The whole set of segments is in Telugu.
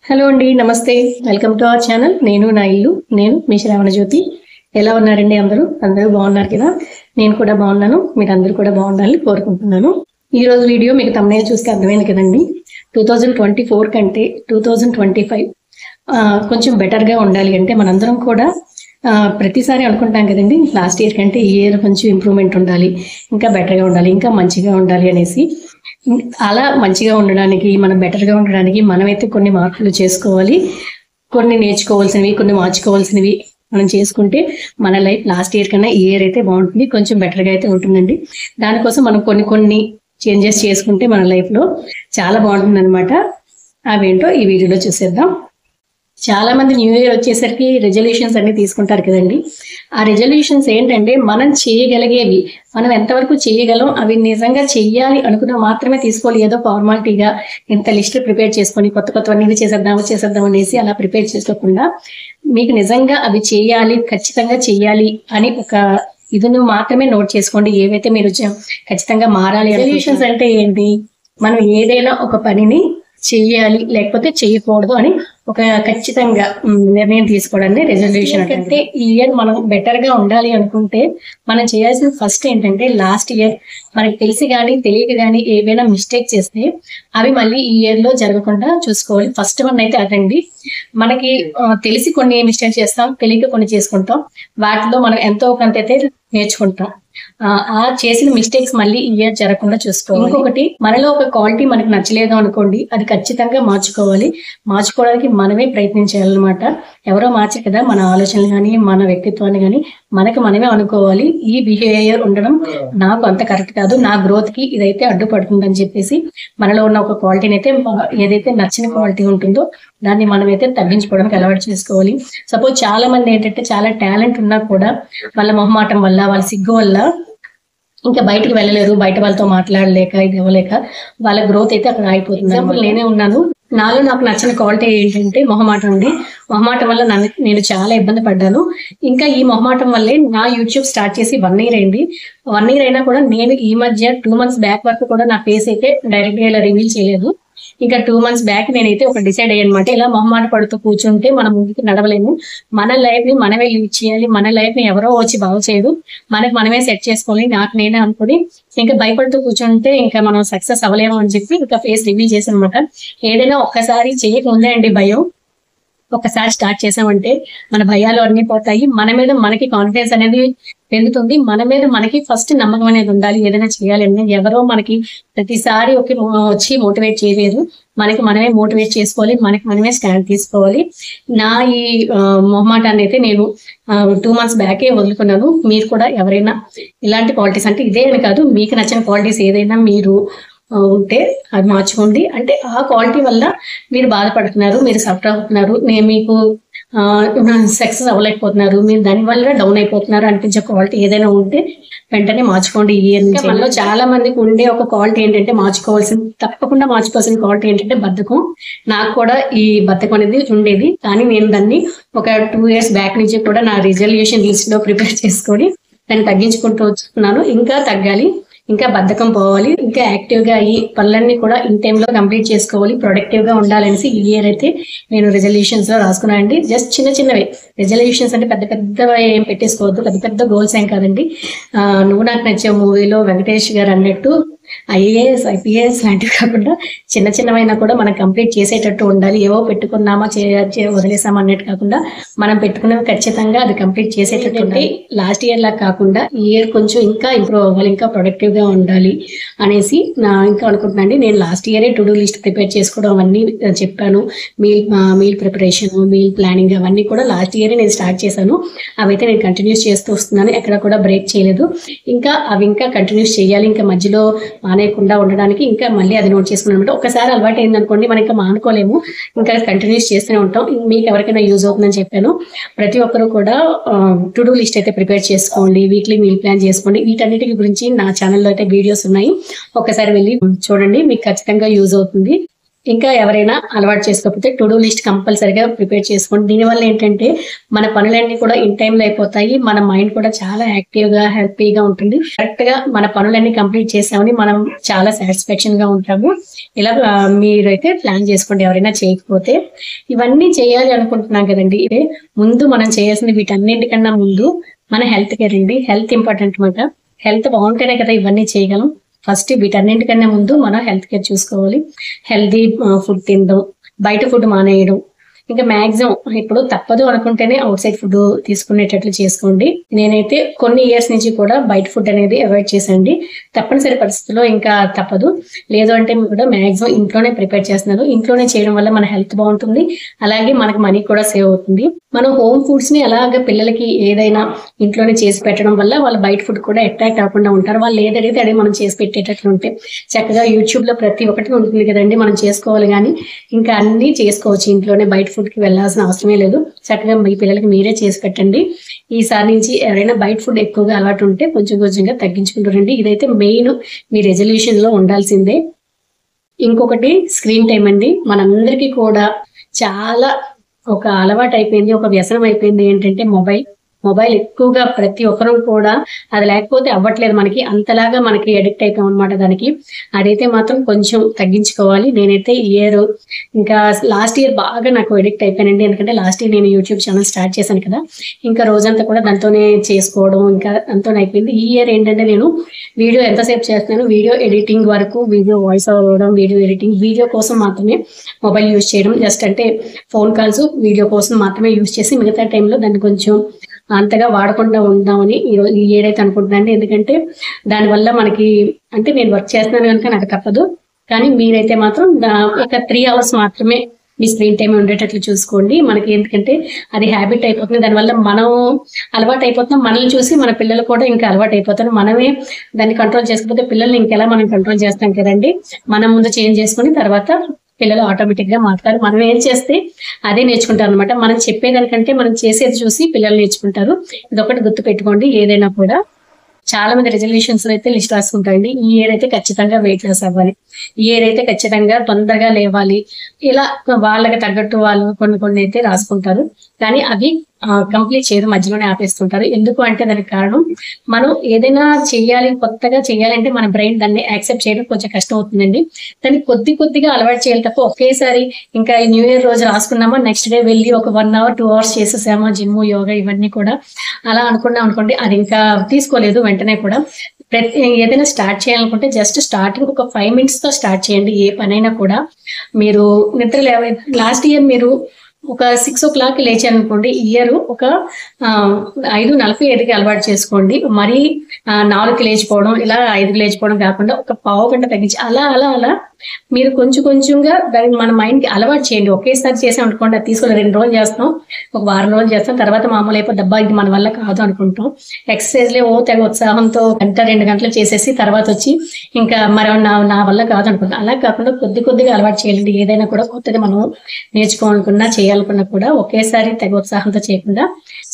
హలో అండి, నమస్తే. Welcome to our channel. నేను నా ఇల్లు, నేను మీ శ్రావణ జ్యోతి. ఎలా ఉన్నారండి? అందరూ బాగున్నారు కదా? నేను కూడా బాగున్నాను. మీరందరూ కూడా బాగుండాలని కోరుకుంటున్నాను. ఈ రోజు వీడియో మీకు తమ్నైల్ చూస్తే అర్థమైంది కదండి. 2024 కంటే 2025 కొంచెం బెటర్గా ఉండాలి అంటే మనందరం కూడా ప్రతిసారి అనుకుంటాం కదండి, లాస్ట్ ఇయర్ కంటే ఈ ఇయర్ కొంచెం ఇంప్రూవ్మెంట్ ఉండాలి, ఇంకా బెటర్గా ఉండాలి, ఇంకా మంచిగా ఉండాలి అనేసి. అలా మంచిగా ఉండడానికి, మనం బెటర్గా ఉండడానికి మనమైతే కొన్ని మార్పులు చేసుకోవాలి. కొన్ని నేర్చుకోవాల్సినవి, కొన్ని మార్చుకోవాల్సినవి మనం చేసుకుంటే మన లైఫ్ లాస్ట్ ఇయర్ కన్నా ఈ ఇయర్ అయితే బాగుంటుంది, కొంచెం బెటర్గా అయితే ఉంటుందండి. దానికోసం మనం కొన్ని చేంజెస్ చేసుకుంటే మన లైఫ్లో చాలా బాగుంటుంది అనమాట. అవేంటో ఈ వీడియోలో చూసేద్దాం. చాలా మంది న్యూ ఇయర్ వచ్చేసరికి రెజల్యూషన్స్ అన్ని తీసుకుంటారు కదండి. ఆ రెజల్యూషన్స్ ఏంటంటే మనం చేయగలిగేవి, మనం ఎంతవరకు చేయగలం, అవి నిజంగా చెయ్యాలి అనుకున్న మాత్రమే తీసుకోవాలి. ఏదో ఫార్మాలిటీగా ఇంత లిస్ట్ ప్రిపేర్ చేసుకొని కొత్తవన్నీ చేసేద్దాం అనేసి అలా ప్రిపేర్ చేసుకోకుండా, మీకు నిజంగా అవి చేయాలి, ఖచ్చితంగా చెయ్యాలి అని ఒక ఇదిని మాత్రమే నోట్ చేసుకోండి. ఏవైతే మీరు ఖచ్చితంగా మారాలి. రెజల్యూషన్స్ అంటే ఏంటి? మనం ఏదైనా ఒక పనిని చెయ్యాలి లేకపోతే చెయ్యకూడదు అని ఒక ఖచ్చితంగా నిర్ణయం తీసుకోవడాన్ని రెజల్యూషన్ అంటే. ఈ ఇయర్ మనం బెటర్ గా ఉండాలి అనుకుంటే మనం చేయాల్సిన ఫస్ట్ ఏంటంటే, లాస్ట్ ఇయర్ మనకి తెలిసి కానీ తెలియక కానీ ఏవైనా మిస్టేక్ చేస్తే అవి మళ్ళీ ఈ ఇయర్ లో జరగకుండా చూసుకోవాలి. ఫస్ట్ వన్ అయితే అదండి. మనకి తెలిసి కొన్ని మిస్టేక్ చేస్తాం, తెలియక కొన్ని చేసుకుంటాం. వాటిలో మనం ఎంతో కొంత అయితే నేర్చుకుంటాం. ఆ చేసిన మిస్టేక్స్ మళ్ళీ ఈ ఇయర్ జరగకుండా చూసుకోవాలి. ఇంకొకటి, మనలో ఒక క్వాలిటీ మనకు నచ్చలేదు అనుకోండి, అది ఖచ్చితంగా మార్చుకోవడానికి మనమే ప్రయత్నించాలన్నమాట. ఎవరో మార్చరు కదా, మన ఆలోచనలు కానీ మన వ్యక్తిత్వాన్ని కానీ మనమే అనుకోవాలి. ఈ బిహేవియర్ ఉండడం నాకు అంత కరెక్ట్ కాదు, నా గ్రోత్ కి ఇదైతే అడ్డుపడుతుంది అని చెప్పేసి మనలో ఉన్న ఒక క్వాలిటీని అయితే, ఏదైతే నచ్చిన క్వాలిటీ ఉంటుందో దాన్ని మనమైతే తగ్గించుకోవడానికి అలవాటు చేసుకోవాలి. సపోజ్ చాలా మంది ఏంటంటే చాలా టాలెంట్ ఉన్నా కూడా వాళ్ళ మొహమాటం వల్ల, వాళ్ళ సిగ్గు వల్ల ఇంకా బయటకు వెళ్ళలేరు, బయట వాళ్ళతో మాట్లాడలేక, ఇది ఇవ్వలేక వాళ్ళ గ్రోత్ అయితే అక్కడ ఆగిపోతుంది. ఎగ్జాంపుల్ నేనే ఉన్నాను. నాకు నచ్చిన క్వాలిటీ ఏంటంటే మొహమాటం అండి. మొహమాటం వల్ల నేను చాలా ఇబ్బంది పడ్డాను. ఇంకా ఈ మొహమాటం వల్లే నా యూట్యూబ్ స్టార్ట్ చేసి 1 year అయింది. 1 year అయినా కూడా నేను ఈ మధ్య 2 months బ్యాక్ వరకు కూడా నా ఫేస్ అయితే డైరెక్ట్ గా ఇలా రివీల్ చేయలేదు. ఇంకా 2 months బ్యాక్ నేనైతే ఒక డిసైడ్ అయ్యానమాట, ఇలా మొహమాట పడుతూ కూర్చుంటే మనం ముందుకు నడవలేము. మన లైఫ్ ని మనమే లీడ్ చేయాలి. మన లైఫ్ ని ఎవరో వచ్చి బాగు చేయదు, మనమే సెట్ చేసుకోవాలి. నాకు నేనే అనుకుని ఇంకా భయపడుతూ కూర్చుంటే ఇంకా మనం సక్సెస్ అవ్వలేము అని చెప్పి ఇంకా ఫేస్ రివీల్ చేశాను అనమాట. ఏదైనా ఒక్కసారి చేయకముందే అండి భయం, ఒక్కసారి స్టార్ట్ చేసామంటే మన భయాలు అన్ని పోతాయి. మన మీద మనకి కాన్ఫిడెన్స్ అనేది పెరుగుతుంది. మన మీద మనకి ఫస్ట్ నమ్మకం అనేది ఉండాలి. ఏదైనా చేయాలంటే ఎవరో మనకి ప్రతిసారి వచ్చి మోటివేట్ చేయలేదు, మనమే మోటివేట్ చేసుకోవాలి, మనమే స్టాండ్ తీసుకోవాలి. నా ఈ మొహమాటాన్ని అయితే నేను 2 months బ్యాకే వదులుకున్నాను. మీరు కూడా ఎవరైనా ఇలాంటి క్వాలిటీస్, అంటే ఇదే అని కాదు, మీకు నచ్చిన క్వాలిటీస్ ఏదైనా మీరు ఉంటే అది మార్చుకోండి. అంటే ఆ క్వాలిటీ వల్ల మీరు బాధపడుతున్నారు, మీరు సఫర్ అవుతున్నారు, మీకు సక్సెస్ అవ్వలేకపోతున్నారు, మీరు దానివల్ల డౌన్ అయిపోతున్నారు అనిపించే క్వాలిటీ ఏదైనా ఉంటే వెంటనే మార్చుకోండి. ఈ ఇయర్ నుంచి మనలో చాలా మందికి ఉండే ఒక క్వాలిటీ ఏంటంటే, తప్పకుండా మార్చుకోవాల్సిన క్వాలిటీ ఏంటంటే బద్ధకం. నాకు కూడా ఈ బద్ధకం అనేది ఉండేది, కానీ నేను దాన్ని ఒక 2 years బ్యాక్ నుంచి కూడా నా రిజల్యూషన్ లిస్ట్ లో ప్రిపేర్ చేసుకొని దాన్ని తగ్గించుకుంటూ వస్తున్నాను. ఇంకా తగ్గాలి, ఇంకా బద్ధకం పోవాలి, ఇంకా యాక్టివ్ గా ఈ పనులన్నీ కూడా ఇన్ టైమ్ లో కంప్లీట్ చేసుకోవాలి, ప్రొడక్టివ్ గా ఉండాలనేసి ఈ ఇయర్ అయితే నేను రెజల్యూషన్స్ లో రాసుకున్నాను అండి. జస్ట్ చిన్నవే రెజల్యూషన్స్, అంటే పెద్ద ఏం పెట్టేసుకోవద్దు, పెద్ద గోల్స్ ఏం కాదండి. నువ్వు నాకు నచ్చే మూవీలో వెంకటేష్ గారు అన్నట్టు IAS IPS లాంటివి కాకుండా చిన్నవైనా కూడా మనం కంప్లీట్ చేసేటట్టు ఉండాలి. ఏవో పెట్టుకున్నామా వదిలేసామా అన్నట్టు కాకుండా మనం పెట్టుకున్నవి ఖచ్చితంగా అది కంప్లీట్ చేసేటట్టు ఉండాలి. లాస్ట్ ఇయర్ లాగా కాకుండా ఈ ఇయర్ కొంచెం ఇంకా ఇంప్రూవ్ అవ్వాలి, ఇంకా ప్రొడక్టివ్ గా ఉండాలి అనేసి ఇంకా అనుకుంటున్నాండి. నేను లాస్ట్ ఇయరే టు డూ లిస్ట్ ప్రిపేర్ చేసుకోవడం అవన్నీ చెప్పాను. మీల్ ప్రిపరేషన్, మీల్ ప్లానింగ్ అవన్నీ కూడా లాస్ట్ ఇయరే నేను స్టార్ట్ చేశాను. అవైతే నేను కంటిన్యూస్ చేస్తూ వస్తున్నాను, ఎక్కడ కూడా బ్రేక్ చేయలేదు. అవి ఇంకా కంటిన్యూస్ చేయాలి. ఇంకా మధ్యలో మానేయకుండా ఉండడానికి ఇంకా మళ్ళీ అది నోట్ చేసుకున్నాను అనమాట. ఒకసారి అలవాటు అయింది అనుకోండి, మనం ఇంకా మానుకోలేము, ఇంకా కంటిన్యూస్ చేస్తూనే ఉంటాం. మీకు ఎవరికైనా యూజ్ అవుతుందని చెప్పాను. ప్రతి ఒక్కరు కూడా టు డూ లిస్ట్ అయితే ప్రిపేర్ చేసుకోండి, వీక్లీ మీల్ ప్లాన్ చేసుకోండి. వీటన్నిటి గురించి నా ఛానల్లో అయితే వీడియోస్ ఉన్నాయి, ఒకసారి వెళ్ళి చూడండి, మీకు ఖచ్చితంగా యూజ్ అవుతుంది. ఇంకా ఎవరైనా అలవాటు చేసుకోకపోతే టు డూ లిస్ట్ కంపల్సరీగా ప్రిపేర్ చేసుకోండి. దీనివల్ల ఏంటంటే మన పనులన్నీ కూడా ఇన్ టైంలో అయిపోతాయి. మన మైండ్ కూడా చాలా యాక్టివ్గా హ్యాపీగా ఉంటుంది. కరెక్ట్గా మన పనులన్నీ కంప్లీట్ చేసామని మనం చాలా సాటిస్ఫాక్షన్ గా ఉంటాము. ఇలా మీరైతే ప్లాన్ చేసుకోండి ఎవరైనా చేయకపోతే. ఇవన్నీ చేయాలి అనుకుంటున్నాం కదండి, ఇదే ముందు మనం చేయాల్సింది వీటన్నింటికన్నా ముందు మన హెల్త్ కేర్ అండి. హెల్త్ ఇంపార్టెంట్ మాట. హెల్త్ బాగుంటేనే కదా ఇవన్నీ చేయగలం. ఫస్ట్ వీటన్నింటికన్నా ముందు మనం హెల్త్ కేర్ చూసుకోవాలి. హెల్తీ ఫుడ్ తినడం, బయట ఫుడ్ మానేయడం. ఇంకా మాక్సిమం ఇప్పుడు తప్పదు అనుకుంటేనే అవుట్ సైడ్ ఫుడ్ తీసుకునేటట్లు చేసుకోండి. నేనైతే కొన్ని ఇయర్స్ నుంచి కూడా బయట ఫుడ్ అనేది అవాయిడ్ చేసండి. తప్పనిసరి పరిస్థితుల్లో ఇంకా తప్పదు. లేదు అంటే కూడా మాక్సిమం ఇంట్లోనే ప్రిపేర్ చేస్తున్నాను. ఇంట్లోనే చేయడం వల్ల మన హెల్త్ బాగుంటుంది, అలాగే మనకి మనీ కూడా సేవ్ అవుతుంది. మనం హోమ్ ఫుడ్స్ ని అలాగే పిల్లలకి ఏదైనా ఇంట్లోనే చేసి పెట్టడం వల్ల వాళ్ళు బయట ఫుడ్ కూడా అట్రాక్ట్ అవ్వకుండా ఉంటారు. వాళ్ళు ఏదైతే అదే మనం చేసి పెట్టేటట్లు ఉంటే చక్కగా యూట్యూబ్ లో ప్రతి ఒక్కటి ఉంటుంది కదండి, మనం చేసుకోవాలి. కానీ ఇంకా అన్ని చేసుకోవచ్చు ఇంట్లోనే. బయట ఫుడ్ కి వెళ్ళాల్సిన అవసరమే లేదు. చక్కగా మీ పిల్లలకి మీరే చేసి పెట్టండి. ఈసారి నుంచి ఎవరైనా బయట ఫుడ్ ఎక్కువగా అలవాటు ఉంటే కొంచెం కొంచెంగా తగ్గించుకుంటారండి. ఇదైతే మెయిన్ మీ రెజల్యూషన్ లో ఉండాల్సిందే. ఇంకొకటి స్క్రీన్ టైం అండి. మనందరికీ కూడా చాలా ఒక అలవాటు అయిపోయింది, ఒక వ్యసనం అయిపోయింది. ఏంటంటే మొబైల్ ఎక్కువగా ప్రతి ఒక్కరూ కూడా అది లేకపోతే అవ్వట్లేదు. మనకి అంతలాగా మనకి అడిక్ట్ అయిపోయాం అనమాట దానికి. అదైతే మాత్రం కొంచెం తగ్గించుకోవాలి. నేనైతే ఇంకా లాస్ట్ ఇయర్ బాగా నాకు అడిక్ట్ అయిపోయానండి. ఎందుకంటే లాస్ట్ ఇయర్ నేను యూట్యూబ్ ఛానల్ స్టార్ట్ చేశాను కదా, ఇంకా రోజంతా కూడా దాంతోనే చేసుకోవడం ఇంకా దాంతోనే అయిపోయింది. ఈ ఇయర్ ఏంటంటే నేను వీడియో ఎంతసేపు చేస్తున్నాను, వీడియో ఎడిటింగ్ వరకు, వీడియో వాయిస్ ఓవర్ అవ్వడం, వీడియో ఎడిటింగ్, వీడియో కోసం మాత్రమే మొబైల్ యూజ్ చేయడం. జస్ట్ అంటే ఫోన్ కాల్స్ వీడియో కోసం మాత్రమే యూజ్ చేసి మిగతా టైంలో దాన్ని కొంచెం అంతగా వాడకుండా ఉందామని ఈ ఏడైతే అనుకుంటున్నాను. ఎందుకంటే దానివల్ల మనకి అంటే నేను వర్క్ చేస్తున్నాను కనుక నాకు తప్పదు. కానీ మీరైతే మాత్రం ఒక 3 hours మాత్రమే మీ స్క్రీన్ టైం ఉండేటట్లు చూసుకోండి. మనకి ఎందుకంటే అది హ్యాబిట్ అయిపోతుంది. దానివల్ల మనం అలవాటు అయిపోతున్నాం. మనల్ని చూసి మన పిల్లలు కూడా ఇంకా అలవాటు అయిపోతారు. మనమే దాన్ని కంట్రోల్ చేసుకోకపోతే పిల్లల్ని ఇంకెలా మనం కంట్రోల్ చేస్తాం కదండి. మనం ముందు చేంజ్ చేసుకుని తర్వాత పిల్లలు ఆటోమేటిక్ గా మాట్లాడారు. మనం ఏం చేస్తే అదే నేర్చుకుంటారు అనమాట. మనం చెప్పేదానికంటే మనం చేసేది చూసి పిల్లలు నేర్చుకుంటారు. ఇదొకటి గుర్తు పెట్టుకోండి. ఏదైనా కూడా చాలా మంది రెజల్యూషన్స్ అయితే లిస్ట్ రాసుకుంటారండి. ఈ ఇయర్ అయితే ఖచ్చితంగా వెయిట్ లాస్ అవ్వాలి, ఈ ఇయర్ అయితే ఖచ్చితంగా తొందరగా లేవాలి, ఇలా వాళ్ళకి తగ్గట్టు వాళ్ళు కొన్ని అయితే రాసుకుంటారు. కానీ అవి కంప్లీట్ చేయడం మధ్యలోనే ఆపేస్తుంటారు. ఎందుకు అంటే దానికి కారణం మనం ఏదైనా చెయ్యాలి, కొత్తగా చెయ్యాలంటే మన బ్రెయిన్ దాన్ని యాక్సెప్ట్ చేయడం కొంచెం కష్టం అవుతుందండి. దాన్ని కొద్దిగా అలవాటు చేయాలి తప్ప ఒకేసారి ఇంకా న్యూ ఇయర్ రోజు రాసుకున్నామా నెక్స్ట్ డే వెళ్ళి ఒక 1 hour 2 hours చేసేసామా జిమ్ యోగా ఇవన్నీ కూడా అలా అనుకున్నాం అనుకోండి, అది ఇంకా తీసుకోలేదు వెంటనే కూడా. ఏదైనా స్టార్ట్ చేయాలనుకుంటే జస్ట్ స్టార్టింగ్ ఒక 5 minutes తో స్టార్ట్ చేయండి. ఏ పనైనా కూడా మీరు లాస్ట్ ఇయర్ మీరు ఒక 6 o'clock లేచారనుకోండి, ఇయర్ ఒక 5:45కి అలవాటు చేసుకోండి. మరీ 4కి లేచిపోవడం, ఇలా 5కి లేచిపోవడం కాకుండా ఒక పావు గంట తగ్గించి అలా మీరు కొంచెంగా దాన్ని మన మైండ్ కి అలవాటు చేయండి. ఒకేసారి చేసాం అనుకోండి, అది తీసుకొని 2 రోజులు చేస్తాం, ఒక వారం రోజులు చేస్తాం, తర్వాత మామూలు అయిపోయి దబ్బా ఇది మన వల్ల కాదు అనుకుంటాం. ఎక్సర్సైజ్లే తెగ ఉత్సాహంతో 1-2 గంటలు చేసేసి తర్వాత వచ్చి ఇంకా మరి నా వల్ల కాదు అనుకుంటాం. అలా కాకుండా కొద్దిగా అలవాటు చేయాలండి. ఏదైనా కూడా కొత్తది మనం నేర్చుకోవాలనుకున్నా చేయాలనుకున్నా కూడా ఒకేసారి తెగ ఉత్సాహంతో చేయకుండా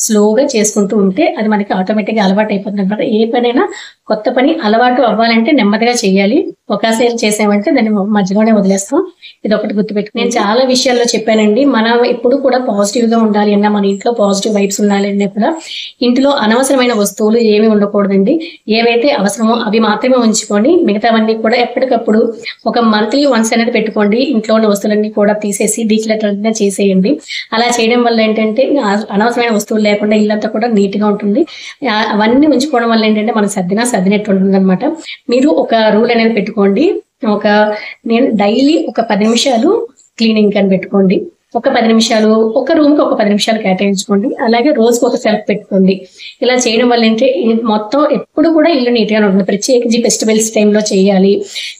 స్లోగా చేసుకుంటూ ఉంటే అది మనకి ఆటోమేటిక్ గా అలవాటు అయిపోతుంది అనమాట. ఏ పనైనా కొత్త పని అలవాటు అవ్వాలంటే నెమ్మదిగా చేయాలి. ఒకసారి చేసామంటే దాన్ని మధ్యలోనే వదిలేస్తాం. ఇది ఒకటి గుర్తుపెట్టుకుని నేను చాలా విషయాల్లో చెప్పానండి. మనం ఎప్పుడు కూడా పాజిటివ్ గా ఉండాలి అన్నా, మన ఇంట్లో పాజిటివ్ వైబ్స్ ఉండాలి అన్నా కూడా ఇంట్లో అనవసరమైన వస్తువులు ఏమి ఉండకూడదండి. ఏవైతే అవసరమో అవి మాత్రమే ఉంచుకొని మిగతావన్నీ కూడా ఎప్పటికప్పుడు ఒక మంత్లీ వన్స్ అనేది పెట్టుకోండి. ఇంట్లో ఉన్న వస్తువులన్నీ కూడా తీసేసి డీక్లటర్ చేసేయండి. అలా చేయడం వల్ల ఏంటంటే అనవసరమైన వస్తువులు లేకుండా ఇల్లంతా కూడా నీట్ గా ఉంటుంది. అవన్నీ ఉంచుకోవడం వల్ల ఏంటంటే మనం సర్దినట్టు ఉంటుంది అనమాట. మీరు ఒక రూల్ అనేది పెట్టుకోండి. నేను డైలీ ఒక 10 నిమిషాలు క్లీనింగ్ అని పెట్టుకోండి. ఒక 10 నిమిషాలు ఒక రూమ్ కి ఒక 10 నిమిషాలు కేటాయించుకోండి. అలాగే రోజుకి ఒక సెల్ఫ్ పెట్టుకోండి. ఇలా చేయడం వల్ల ఏంటంటే మొత్తం ఎప్పుడు కూడా ఇల్లు నీట్ గా ఉంటుంది. ప్రత్యేకించి ఫెస్టివల్స్ టైంలో చేయాలి,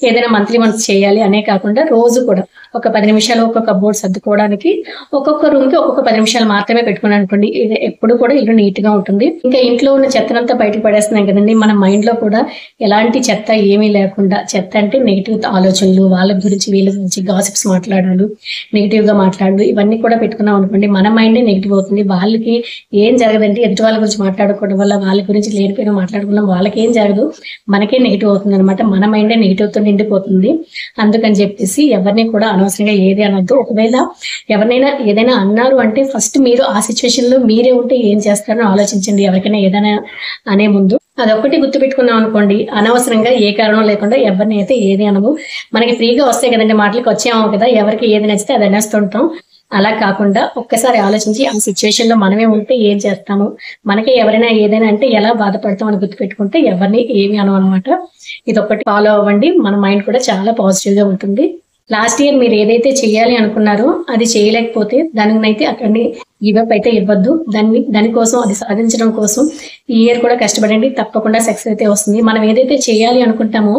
ఏదైనా మంత్లీ మంత్స్ చేయాలి అనే కాకుండా రోజు కూడా ఒక 10 నిమిషాలు ఒక్కొక్క కబోర్డ్ సర్దుకోవడానికి ఒక్కొక్క రూమ్ కి ఒక్కొక్క 10 నిమిషాలు మాత్రమే పెట్టుకుని అనుకోండి. ఇది ఎప్పుడు కూడా ఇల్లు నీట్ గా ఉంటుంది. ఇంకా ఇంట్లో ఉన్న చెత్తనంతా బయటకు పడేస్తున్నాం కదండి, మన మైండ్ లో కూడా ఎలాంటి చెత్త ఏమీ లేకుండా, చెత్త అంటే నెగిటివ్ ఆలోచనలు, వాళ్ళ గురించి వీళ్ళ గురించి గాసిప్స్ మాట్లాడాలి, నెగిటివ్ గా మాట్లాడాలి, ఇవన్నీ కూడా పెట్టుకున్నాం అనుకోండి మన మైండే నెగిటివ్ అవుతుంది. వాళ్ళకి ఏం జరగదండి, ఎదుటి వాళ్ళ గురించి మాట్లాడుకోవడం వల్ల, వాళ్ళ గురించి లేనిపోయిన మాట్లాడుకున్నాం వాళ్ళకి ఏం జరగదు, మనకే నెగిటివ్ అవుతుంది అనమాట. మన మైండే నెగిటివ్ తో నిండిపోతుంది. అందుకని చెప్పేసి ఎవరిని కూడా అనవసరంగా ఏది అనొద్దు. ఒకవేళ ఎవరినైనా ఏదైనా అన్నారు అంటే ఫస్ట్ మీరు ఆ సిచ్యువేషన్ లో మీరే ఉంటే ఏం చేస్తారో ఆలోచించండి. ఎవరికైనా ఏదైనా అనే ముందు అదొక్కటి గుర్తుపెట్టుకున్నాం అనుకోండి, అనవసరంగా ఏ కారణం లేకుండా ఎవరిని అయితే ఏది అనవు. మనకి ఫ్రీగా వస్తాయి కదండి, మాటలకు వచ్చేమో కదా, ఎవరికి ఏది నచ్చితే అది అనేస్తుంటాం. అలా కాకుండా ఒక్కసారి ఆలోచించి ఆ సిచ్యువేషన్ లో మనమే ఉంటే ఏం చేస్తాము, మనకే ఎవరైనా ఏదైనా అంటే ఎలా బాధపడతాం అని గుర్తుపెట్టుకుంటే ఎవరిని ఏమి అనమాట. ఇది ఒకటి ఫాలో అవ్వండి, మన మైండ్ కూడా చాలా పాజిటివ్ గా ఉంటుంది. లాస్ట్ ఇయర్ మీరు ఏదైతే చేయాలి అనుకున్నారో అది చేయలేకపోతే దానినైతే అక్కడిని గివప్ అయితే ఇవ్వద్దు. దానికోసం అది సాధించడం కోసం ఈ ఇయర్ కూడా కష్టపడండి, తప్పకుండా సక్సెస్ అయితే వస్తుంది. మనం ఏదైతే చేయాలి అనుకుంటామో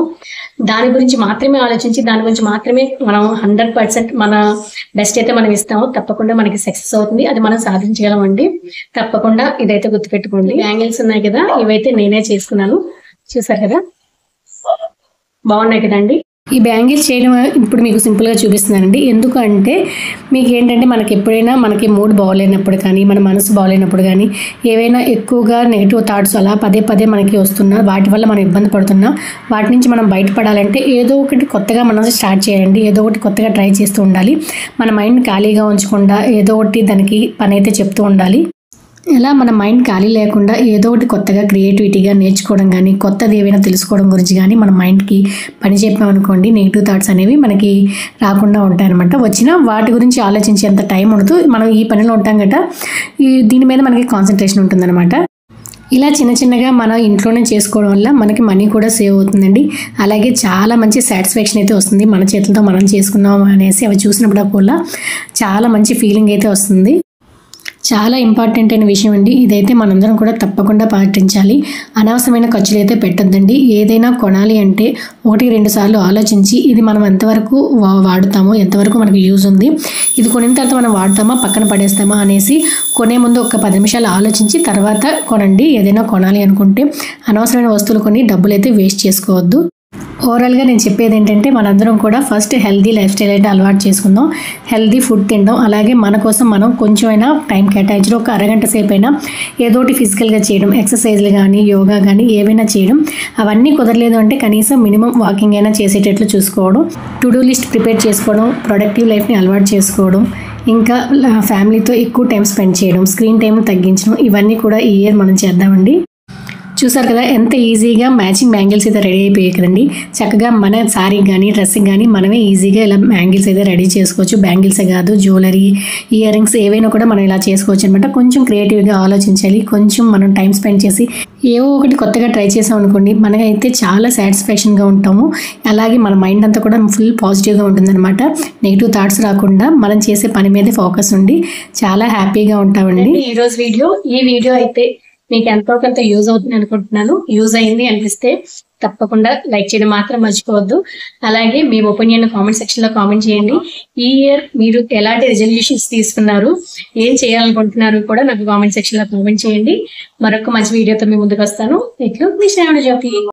దాని గురించి మాత్రమే ఆలోచించి దాని గురించి మాత్రమే మనం 100% మన బెస్ట్ అయితే మనం ఇస్తామో తప్పకుండా మనకి సక్సెస్ అవుతుంది, అది మనం సాధించగలమండి. తప్పకుండా ఇదైతే గుర్తుపెట్టుకోండి. బ్యాంగిల్స్ ఉన్నాయి కదా, ఇవైతే నేనే చేసుకున్నాను, చూసారు కదా, బాగున్నాయి కదండి. ఈ బ్యాంగిల్స్ చేయడం ఇప్పుడు మీకు సింపుల్గా చూపిస్తున్నానండి. ఎందుకంటే మీకు ఏంటంటే మనకి ఎప్పుడైనా మనకి మూడ్ బాగోలేనప్పుడు కానీ, మన మనసు బాగోలేనప్పుడు కానీ, ఏవైనా ఎక్కువగా నెగిటివ్ థాట్స్ అలా పదే పదే మనకి వస్తున్నా, వాటి వల్ల మనం ఇబ్బంది పడుతున్నా, వాటి నుంచి మనం బయటపడాలంటే ఏదో ఒకటి కొత్తగా మనం స్టార్ట్ చేయండి. ఏదో ఒకటి కొత్తగా ట్రై చేస్తూ ఉండాలి. మన మైండ్ ఖాళీగా ఉంచకుండా ఏదో ఒకటి దానికి పని అయితే చెప్తూ ఉండాలి. ఇలా మన మైండ్ ఖాళీ లేకుండా ఏదో ఒకటి కొత్తగా క్రియేటివిటీగా నేర్చుకోవడం కానీ, కొత్తది ఏవైనా తెలుసుకోవడం గురించి కానీ మన మైండ్కి పని చెప్పామనుకోండి, నెగిటివ్ థాట్స్ అనేవి మనకి రాకుండా ఉంటాయన్నమాట. వచ్చినా వాటి గురించి ఆలోచించేంత టైం ఉండదు. మనం ఈ పనిలో ఉంటాం గట్రా దీని మీద మనకి కాన్సన్ట్రేషన్ ఉంటుందన్నమాట. ఇలా చిన్న చిన్నగా మనం ఇంట్లోనే చేసుకోవడం వల్ల మనకి మనీ కూడా సేవ్ అవుతుందండి. అలాగే చాలా మంచి సాటిస్ఫాక్షన్ అయితే వస్తుంది. మన చేతులతో మనం చేసుకున్నాం అనేసి అవి చూసినప్పుడు కూడా చాలా మంచి ఫీలింగ్ అయితే వస్తుంది. చాలా ఇంపార్టెంట్ అయిన విషయం అండి, ఇదైతే మనందరం కూడా తప్పకుండా పాటించాలి. అనవసరమైన ఖర్చులు అయితే పెట్టొద్దండి. ఏదైనా కొనాలి అంటే 1-2 సార్లు ఆలోచించి ఇది మనం ఎంతవరకు వాడుతామో, ఎంతవరకు మనకు యూజ్ ఉంది, ఇది కొనిన తర్వాత మనం వాడతామా పక్కన పడేస్తామా అనేసి కొనే ముందు ఒక 10 నిమిషాలు ఆలోచించి తర్వాత కొనండి. ఏదైనా కొనాలి అనుకుంటే అనవసరమైన వస్తువులు కొని డబ్బులు అయితే వేస్ట్ చేసుకోవద్దు. ఓవరాల్గా నేను చెప్పేది ఏంటంటే మనందరం కూడా ఫస్ట్ హెల్దీ లైఫ్ స్టైల్ అయితే అలవాటు చేసుకుందాం. హెల్దీ ఫుడ్ తిందాం. అలాగే మన కోసం మనం కొంచెమైనా టైం కేటాయించడం, ఒక అరగంట సేపు అయినా ఏదో ఒకటి ఫిజికల్గా చేయడం, ఎక్సర్సైజ్లు కానీ, యోగా కానీ ఏవైనా చేయడం. అవన్నీ కుదరలేదు అంటే కనీసం మినిమం వాకింగ్ అయినా చేసేటట్లు చూసుకోవడం, టు డూ లిస్ట్ ప్రిపేర్ చేసుకోవడం, ప్రొడక్టివ్ లైఫ్ని అలవాటు చేసుకోవడం, ఇంకా ఫ్యామిలీతో ఎక్కువ టైం స్పెండ్ చేయడం, స్క్రీన్ టైం తగ్గించడం, ఇవన్నీ కూడా ఈ ఇయర్ మనం చేద్దామండి. చూసారు కదా ఎంత ఈజీగా మ్యాచింగ్ బ్యాంగిల్స్ అయితే రెడీ అయిపోయాయి కదండి. చక్కగా మన శారీ కానీ డ్రెస్కి కానీ మనమే ఈజీగా ఇలా బ్యాంగిల్స్ అయితే రెడీ చేసుకోవచ్చు. బ్యాంగిల్సే కాదు, జ్యువెలరీ, ఇయర్ రింగ్స్ ఏవైనా కూడా మనం ఇలా చేసుకోవచ్చు అనమాట. కొంచెం క్రియేటివ్గా ఆలోచించాలి, కొంచెం మనం టైం స్పెండ్ చేసి ఏవో ఒకటి కొత్తగా ట్రై చేసాం అనుకోండి, మనకైతే చాలా సాటిస్ఫాక్షన్గా ఉంటాము. అలాగే మన మైండ్ అంతా కూడా ఫుల్ పాజిటివ్గా ఉంటుందన్నమాట. నెగిటివ్ థాట్స్ రాకుండా మనం చేసే పని మీద ఫోకస్ ఉండి చాలా హ్యాపీగా ఉంటామండి. ఈరోజు ఈ వీడియో అయితే మీకు ఎంతో కొంత యూజ్ అవుతుంది అనుకుంటున్నాను. యూజ్ అయింది అనిపిస్తే తప్పకుండా లైక్ చేయడం మాత్రం మర్చిపోవద్దు. అలాగే మీ ఒపీనియన్ కామెంట్ సెక్షన్ లో కామెంట్ చేయండి. ఈ ఇయర్ మీరు ఎలాంటి రెజల్యూషన్స్ తీసుకున్నారు, ఏం చేయాలనుకుంటున్నారు కూడా నాకు కామెంట్ సెక్షన్ లో కామెంట్ చేయండి. మరొక మంచి వీడియోతో మీ ముందుకు వస్తాను. ఇట్లు మీ శ్రావణ జ్యోతి.